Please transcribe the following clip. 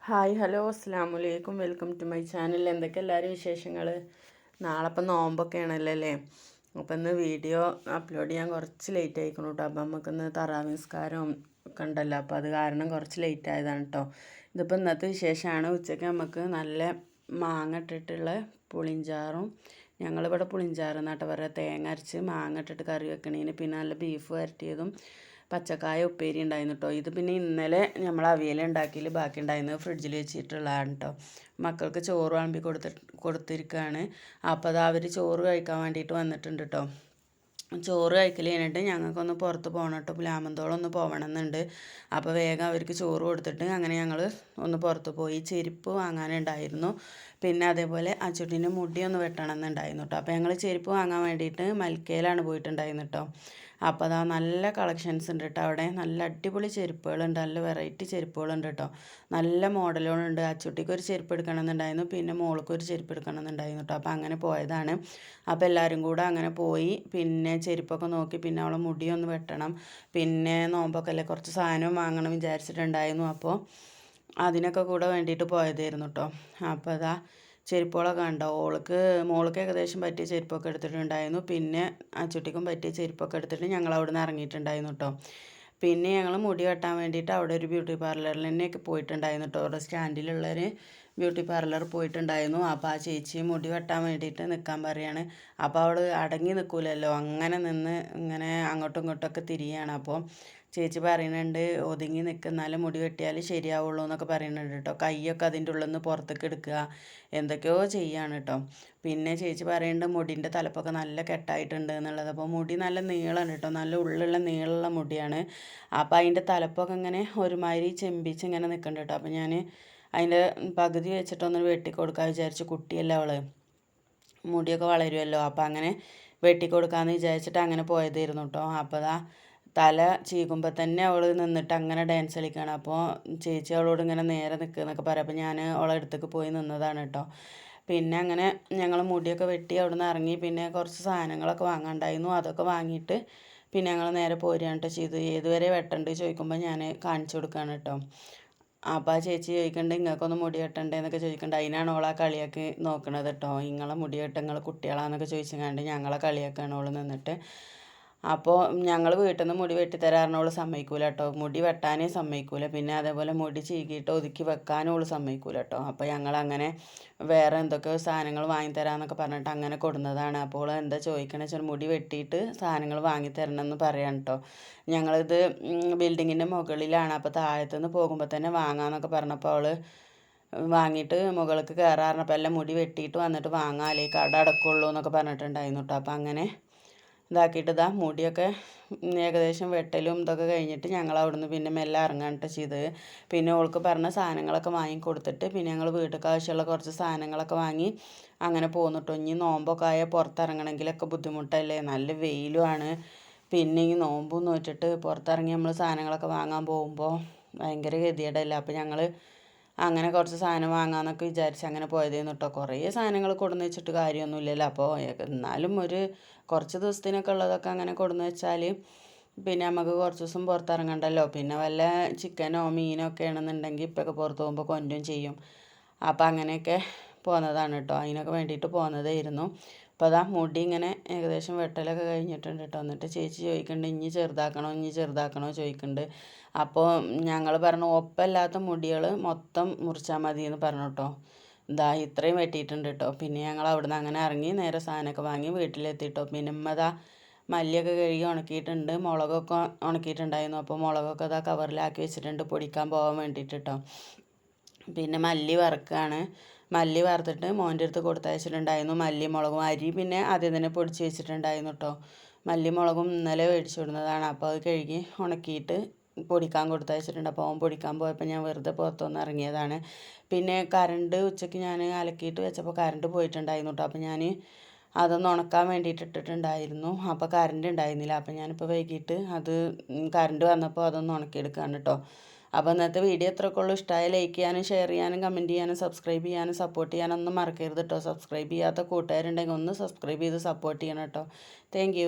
Hi hello അസ്സാമലൈക്കും welcome to my channel. എന്തൊക്കെ എല്ലാവരും വിശേഷങ്ങൾ? നാളെ ഇപ്പം നോമ്പൊക്കെ ആണല്ലോ അല്ലേ. അപ്പം ഇന്ന് വീഡിയോ അപ്ലോഡ് ചെയ്യാൻ കുറച്ച് ലേറ്റ് ആയിക്കണം കേട്ടോ. അപ്പം നമുക്കിന്ന് തറാവീഹ് നിസ്കാരം ഒക്കെ ഉണ്ടല്ലോ, അപ്പോൾ അത് കാരണം കുറച്ച് ലേറ്റ് ആയതാണ് കേട്ടോ. ഇതിപ്പോൾ ഇന്നത്തെ വിശേഷമാണ്. ഉച്ചയ്ക്ക് നമുക്ക് നല്ല മാങ്ങ ഇട്ടിട്ടുള്ള പുളിഞ്ചാറും, ഞങ്ങളിവിടെ പുളിഞ്ചാറ് എന്നാട്ടോ പറയുക, തേങ്ങ അരച്ച് മാങ്ങ ഇട്ടിട്ട് കറി വെക്കണേന്, പിന്നെ നല്ല ബീഫ് വരട്ടിയതും പച്ചക്കായ ഉപ്പേരി ഉണ്ടായിരുന്നു കേട്ടോ. ഇത് പിന്നെ ഇന്നലെ നമ്മൾ അവിയൽ ഉണ്ടാക്കിയിൽ ബാക്കി ഉണ്ടായിരുന്നു, ഫ്രിഡ്ജിൽ വെച്ചിട്ടുള്ളതാണ് കേട്ടോ. മക്കൾക്ക് ചോറ് വിളമ്പി കൊടുത്തിരിക്കുകയാണ്. അപ്പോൾ അത് അവർ ചോറ് കഴിക്കാൻ വേണ്ടിയിട്ട് വന്നിട്ടുണ്ട് കേട്ടോ. ചോറ് കഴിക്കൽ കഴിഞ്ഞിട്ട് ഞങ്ങൾക്കൊന്ന് പുറത്ത് പോകണം കേട്ടോ, പുലാമന്തോളം ഒന്ന് പോകണമെന്നുണ്ട്. അപ്പോൾ വേഗം അവർക്ക് ചോറ് കൊടുത്തിട്ട് അങ്ങനെ ഞങ്ങൾ ഒന്ന് പുറത്ത് പോയി. ചെരുപ്പ് വാങ്ങാനുണ്ടായിരുന്നു, പിന്നെ അതേപോലെ അച്ചുട്ടിൻ്റെ മുടി ഒന്ന് വെട്ടണം എന്നുണ്ടായിരുന്നു കേട്ടോ. അപ്പോൾ ഞങ്ങൾ ചെരുപ്പ് വാങ്ങാൻ വേണ്ടിയിട്ട് മൽക്കയിലാണ് പോയിട്ടുണ്ടായിരുന്നു കേട്ടോ. അപ്പോൾ അതാ നല്ല കളക്ഷൻസ് ഉണ്ട് കേട്ടോ അവിടെ. നല്ല അടിപൊളി ചെരുപ്പുകളുണ്ട്, നല്ല വെറൈറ്റി ചെരുപ്പുകളുണ്ട് കേട്ടോ. നല്ല മോഡലുകളുണ്ട്. അച്ചുട്ടിക്ക് ഒരു ചെരുപ്പ് എടുക്കണമെന്നുണ്ടായിരുന്നു, പിന്നെ മോൾക്ക് ഒരു ചെരുപ്പ് എടുക്കണമെന്നുണ്ടായിരുന്നു കേട്ടോ. അപ്പോൾ അങ്ങനെ പോയതാണ്. അപ്പോൾ എല്ലാവരും കൂടെ അങ്ങനെ പോയി. പിന്നെ ചെരുപ്പൊക്കെ നോക്കി, പിന്നെ അവളെ മുടിയൊന്ന് വെട്ടണം, പിന്നെ നോമ്പൊക്കെ അല്ലേ, കുറച്ച് സാധനവും വാങ്ങണം വിചാരിച്ചിട്ടുണ്ടായിരുന്നു. അപ്പോൾ അതിനൊക്കെ കൂടെ വേണ്ടിയിട്ട് പോയതായിരുന്നു കേട്ടോ. അപ്പോൾ അതാ ചെരുപ്പുകളൊക്കെ ഉണ്ടോ, മോൾക്ക് ഏകദേശം പറ്റിയ ചെരുപ്പൊക്കെ എടുത്തിട്ടുണ്ടായിരുന്നു. പിന്നെ അച്ചുട്ടിക്കും പറ്റിയ ചെരുപ്പൊക്കെ എടുത്തിട്ട് ഞങ്ങൾ അവിടെ നിന്ന് ഇറങ്ങിയിട്ടുണ്ടായിരുന്നു കേട്ടോ. പിന്നെ ഞങ്ങൾ മുടി വെട്ടാൻ വേണ്ടിയിട്ട് അവിടെ ഒരു ബ്യൂട്ടി പാർലറിൽ തന്നെയൊക്കെ പോയിട്ടുണ്ടായിരുന്നു കേട്ടോ. അവിടെ സ്റ്റാൻഡിലുള്ളൊരു ബ്യൂട്ടി പാർലർ പോയിട്ടുണ്ടായിരുന്നു. അപ്പോൾ ആ ചേച്ചി മുടി വെട്ടാൻ വേണ്ടിയിട്ട് നിൽക്കാൻ പറയുകയാണ്. അപ്പോൾ അവൾ അടങ്ങി നിൽക്കില്ലല്ലോ, അങ്ങനെ നിന്ന് ഇങ്ങനെ അങ്ങോട്ടും ഇങ്ങോട്ടൊക്കെ തിരിയാണ്. അപ്പോൾ ചേച്ചി പറയുന്നുണ്ട്, ഒതുങ്ങി നിൽക്കുന്നാലും മുടി വെട്ടിയാൽ ശരിയാവുള്ളൂ എന്നൊക്കെ പറയുന്നുണ്ട് കേട്ടോ. കൈയൊക്കെ അതിൻ്റെ ഉള്ളിൽ നിന്ന് പുറത്തേക്ക് എടുക്കുക, എന്തൊക്കെയോ ചെയ്യാണ് കേട്ടോ. പിന്നെ ചേച്ചി പറയുന്നുണ്ട് മുടിൻ്റെ തലപ്പൊക്കെ നല്ല കെട്ടായിട്ടുണ്ട് എന്നുള്ളത്. അപ്പോൾ മുടി നല്ല നീളമാണ് കേട്ടോ, നല്ല ഉള്ളിലുള്ള നീളമുള്ള മുടിയാണ്. അപ്പോൾ അതിൻ്റെ തലപ്പൊക്കെ ഇങ്ങനെ ഒരുമാതിരി ചെമ്പിച്ച് ഇങ്ങനെ നിൽക്കുന്നുണ്ട് കേട്ടോ. അപ്പോൾ ഞാൻ അതിൻ്റെ പകുതി വെച്ചിട്ടൊന്ന് വെട്ടിക്കൊടുക്കാൻ വിചാരിച്ചു. കുട്ടിയല്ല അവൾ, മുടിയൊക്കെ വളരുമല്ലോ. അപ്പോൾ അങ്ങനെ വെട്ടിക്കൊടുക്കാമെന്ന് വിചാരിച്ചിട്ട് അങ്ങനെ പോയതായിരുന്നു കേട്ടോ. അപ്പോൾ തല ചീകുമ്പോൾ തന്നെ അവൾ നിന്നിട്ട് അങ്ങനെ ഡാൻസ് കളിക്കുകയാണ്. അപ്പോൾ ചേച്ചി അവളോട് ഇങ്ങനെ നേരെ നിൽക്കുക എന്നൊക്കെ പറയാം. അപ്പോൾ ഞാൻ അവളെ അടുത്തേക്ക് പോയി നിന്നതാണ് കേട്ടോ. പിന്നെ അങ്ങനെ ഞങ്ങൾ മുടിയൊക്കെ വെട്ടി അവിടെ നിന്ന് ഇറങ്ങി. പിന്നെ കുറച്ച് സാധനങ്ങളൊക്കെ വാങ്ങാണ്ടായിരുന്നു, അതൊക്കെ വാങ്ങിയിട്ട് പിന്നെ ഞങ്ങൾ നേരെ പോരുകയാണ് കേട്ടോ ചെയ്തു. ഏതുവരെ വെട്ടണ്ട് ചോദിക്കുമ്പോൾ ഞാൻ കാണിച്ചു കൊടുക്കുകയാണ് കേട്ടോ. അപ്പോൾ ആ ചേച്ചി ചോദിക്കുന്നുണ്ട്, ഇങ്ങൾക്കൊന്ന് മുടി വെട്ടണ്ടേ എന്നൊക്കെ ചോദിക്കുന്നുണ്ട്. അതിനാണ് ഓളെ കളിയാക്കി നോക്കണത് കേട്ടോ. നിങ്ങളെ മുടി വെട്ട നിങ്ങൾ കുട്ടികളാണെന്നൊക്കെ ചോദിച്ചങ്ങാണ്ട് ഞങ്ങളെ കളിയാക്കാണ് ഓൾ നിന്നിട്ട്. അപ്പോൾ ഞങ്ങൾ വീട്ടിൽ നിന്ന് മുടി വെട്ടിത്തരാറിന് ഓൾ സമ്മതിക്കൂല കേട്ടോ. മുടി വെട്ടാനേ സമ്മതിക്കൂല. പിന്നെ അതേപോലെ മുടി ചീകിയിട്ട് ഒതുക്കി വെക്കാനും ഓൾ സമ്മതിക്കൂല കേട്ടോ. അപ്പോൾ ഞങ്ങളങ്ങനെ വേറെ എന്തൊക്കെയോ സാധനങ്ങൾ വാങ്ങിത്തരാമെന്നൊക്കെ പറഞ്ഞിട്ട് അങ്ങനെ കൊടുന്നതാണ്. അപ്പോൾ എന്താ ചോദിക്കണമെന്ന് വെച്ചാൽ മുടി വെട്ടിയിട്ട് സാധനങ്ങൾ വാങ്ങിത്തരണമെന്ന് പറയാൻ കേട്ടോ. ഞങ്ങളിത് ബിൽഡിങ്ങിൻ്റെ മുകളിലാണ്, അപ്പോൾ താഴത്തുനിന്ന് പോകുമ്പോൾ തന്നെ വാങ്ങാമെന്നൊക്കെ പറഞ്ഞപ്പോൾ അവൾ വാങ്ങിയിട്ട് മുകൾക്ക് കയറാറിനപ്പോൾ എല്ലാം മുടി വെട്ടിയിട്ട് വന്നിട്ട് വാങ്ങാമല്ലേ, കട അടക്കുള്ളൂ എന്നൊക്കെ പറഞ്ഞിട്ടുണ്ടായിരുന്നു കേട്ടോ. അപ്പോൾ അങ്ങനെ ഇതാക്കിയിട്ട് മുടിയൊക്കെ ഏകദേശം വെട്ടലും ഇതൊക്കെ കഴിഞ്ഞിട്ട് ഞങ്ങൾ അവിടുന്ന് പിന്നെ മെല്ലെ ഇറങ്ങാനിട്ട് ചെയ്തത്. പിന്നെ ഓൾക്ക് പറഞ്ഞ സാധനങ്ങളൊക്കെ വാങ്ങിക്കൊടുത്തിട്ട് പിന്നെ ഞങ്ങൾ വീട്ടിലേക്ക് ആവശ്യമുള്ള കുറച്ച് സാധനങ്ങളൊക്കെ വാങ്ങി അങ്ങനെ പോന്നിട്ടോ. ഇനി നോമ്പൊക്കെ ആയാൽ പുറത്തിറങ്ങണമെങ്കിലൊക്കെ ബുദ്ധിമുട്ടല്ലേ, നല്ല വെയിലുമാണ്. പിന്നെ ഈ നോമ്പും നോറ്റിട്ട് പുറത്തിറങ്ങി നമ്മൾ സാധനങ്ങളൊക്കെ വാങ്ങാൻ പോകുമ്പോൾ ഭയങ്കര ഗതികേടല്ലേ. അപ്പോൾ ഞങ്ങൾ അങ്ങനെ കുറച്ച് സാധനം വാങ്ങാമെന്നൊക്കെ വിചാരിച്ച് അങ്ങനെ പോയതായിരുന്നു കേട്ടോ. കുറേ സാധനങ്ങൾ കൊടുന്ന് വെച്ചിട്ട് കാര്യമൊന്നുമില്ലല്ലോ. അപ്പോൾ എന്നാലും ഒരു കുറച്ച് ദിവസത്തിനൊക്കെ ഉള്ളതൊക്കെ അങ്ങനെ കൊടുന്ന് വെച്ചാൽ പിന്നെ നമുക്ക് കുറച്ച് ദിവസം പുറത്തിറങ്ങണ്ടല്ലോ. പിന്നെ വല്ല ചിക്കനോ മീനോ ഒക്കെ ആണെന്നുണ്ടെങ്കിൽ ഇപ്പൊക്കെ പുറത്ത് പോകുമ്പോൾ കൊണ്ടും ചെയ്യും. അപ്പോൾ അങ്ങനെയൊക്കെ പോകുന്നതാണ് കേട്ടോ. അതിനൊക്കെ വേണ്ടിയിട്ട് പോകുന്നതായിരുന്നു. അപ്പോൾ മുടി ഇങ്ങനെ ഏകദേശം വെട്ടലൊക്കെ കഴിഞ്ഞിട്ടുണ്ട് കേട്ടോ. എന്നിട്ട് ചേച്ചി ചോദിക്കുന്നുണ്ട്, ഇനി ചെറുതാക്കണോ ചോദിക്കുന്നുണ്ട്. അപ്പോൾ ഞങ്ങൾ പറഞ്ഞു ഒപ്പമില്ലാത്ത മുടികൾ മൊത്തം മുറിച്ചാൽ മതി എന്ന് പറഞ്ഞു കേട്ടോ. ഇത്രയും വെട്ടിയിട്ടുണ്ട് കേട്ടോ. പിന്നെ ഞങ്ങൾ അവിടുന്ന് അങ്ങനെ ഇറങ്ങി നേരെ സാധനമൊക്കെ വാങ്ങി വീട്ടിലെത്തിട്ടോ. പിന്നെ മല്ലിയൊക്കെ കഴുകി ഉണക്കിയിട്ടുണ്ട്, മുളകൊക്കെ ഉണക്കിയിട്ടുണ്ടായിരുന്നു. അപ്പോൾ മുളകൊക്കെ കവറിലാക്കി വെച്ചിട്ടുണ്ട് പൊടിക്കാൻ പോകാൻ വേണ്ടിയിട്ട് കേട്ടോ. പിന്നെ മല്ലി വറുക്കുകയാണ്. മല്ലി വറുത്തിട്ട് മോൻ്റെ അടുത്ത് കൊടുത്തയച്ചിട്ടുണ്ടായിരുന്നു. മല്ലി മുളകും അരി പിന്നെ ആദ്യം തന്നെ പൊടിച്ച് വെച്ചിട്ടുണ്ടായിരുന്നു കേട്ടോ. മല്ലി മുളകും ഇന്നലെ മേടിച്ചു വിടുന്നതാണ്. അപ്പോൾ അത് കഴുകി ഉണക്കിയിട്ട് പൊടിക്കാൻ കൊടുത്തയച്ചിട്ടുണ്ട്. അപ്പോൾ അവൻ പൊടിക്കാൻ പോയപ്പോൾ ഞാൻ വെറുതെ പുറത്തുനിന്ന് ഇറങ്ങിയതാണ്. പിന്നെ കറണ്ട് ഉച്ചയ്ക്ക് ഞാൻ അലക്കിയിട്ട് വെച്ചപ്പോൾ കറണ്ട് പോയിട്ടുണ്ടായിരുന്നു കേട്ടോ. അപ്പോൾ ഞാൻ അതൊന്ന് ഉണക്കാൻ വേണ്ടിയിട്ട് ഇട്ടിട്ടുണ്ടായിരുന്നു. അപ്പോൾ കറണ്ട് ഉണ്ടായിരുന്നില്ല. അപ്പോൾ ഞാനിപ്പോൾ വൈകിട്ട് അത് കറണ്ട് വന്നപ്പോൾ അതൊന്ന് ഉണക്കിയെടുക്കുകയാണ് കേട്ടോ. അപ്പോൾ ഇന്നത്തെ വീഡിയോ എത്രയൊക്കെയുള്ളൂ, ഇഷ്ടമായ ലൈക്ക് ചെയ്യാനും ഷെയർ ചെയ്യാനും കമൻറ്റ് ചെയ്യാനും സബ്സ്ക്രൈബ് ചെയ്യാനും സപ്പോർട്ട് ചെയ്യാനൊന്നും മറക്കരുത് കേട്ടോ. സബ്സ്ക്രൈബ് ചെയ്യാത്ത കൂട്ടുകാരുണ്ടെങ്കിൽ ഒന്ന് സബ്സ്ക്രൈബ് ചെയ്ത് സപ്പോർട്ട് ചെയ്യണം കേട്ടോ. താങ്ക്